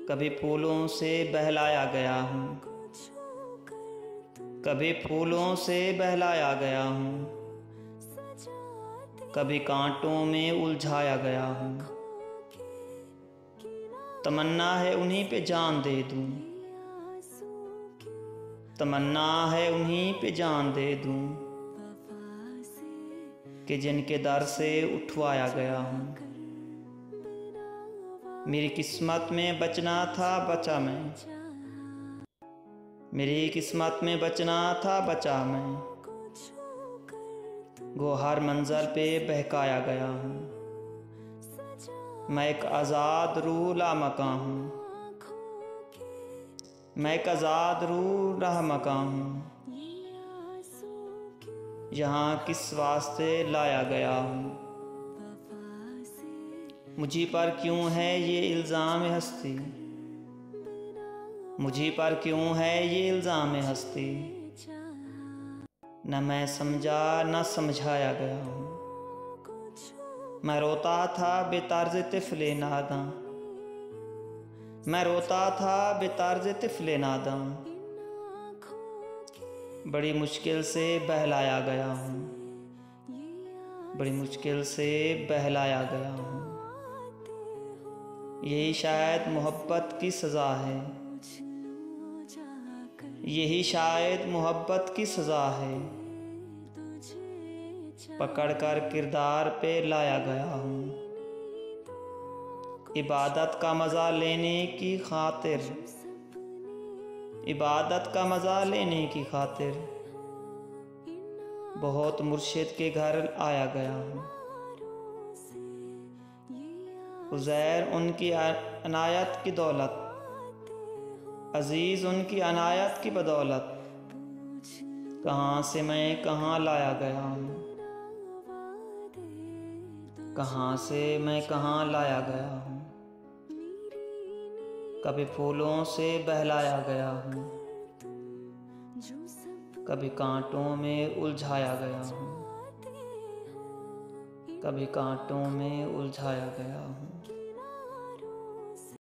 कभी फूलों से बहलाया गया हूँ, कभी फूलों से बहलाया गया हूँ, कभी कांटों में उलझाया गया हूँ। तमन्ना है उन्हीं पे जान दे दूँ, तमन्ना है उन्हीं पे जान दे दूँ कि जिनके दर से उठवाया गया हूँ। मेरी किस्मत में बचना था बचा मैं, मेरी किस्मत में बचना था बचा मैं, गो हर मंज़र पे बहकाया गया हूँ। मैं एक आज़ाद रूह लामकां हूँ, मैं एक आज़ाद रूह रहमकां हूँ। यहाँ किस वास्ते लाया गया हूँ, मुझी पर क्यों है ये इल्ज़ाम हस्ती, मुझी पर क्यों है ये इल्ज़ाम हस्ती। न मैं समझा न समझाया गया हूँ, मैं रोता था बेतर्ज तिफ़्ले नादां, मैं रोता था बेतर्ज तिफ़्ले नादां। बड़ी मुश्किल से बहलाया गया हूँ, बड़ी मुश्किल से बहलाया गया हूँ। यही शायद मोहब्बत की सज़ा है, यही शायद मोहब्बत की सज़ा है। पकड़ कर किरदार पे लाया गया हूँ, इबादत का मज़ा लेने की खातिर, इबादत का मज़ा लेने की खातिर बहुत मुर्शिद के घर आया गया हूँ। उज़ैर उनकी अनायत की दौलत, अज़ीज़ उनकी अनायत की बदौलत, कहाँ से मैं कहाँ लाया गया हूँ, कहाँ से मैं कहाँ लाया गया हूँ। कभी फूलों से बहलाया गया हूँ, कभी कांटों में उलझाया गया हूँ, कभी कांटों में उलझाया गया हूँ।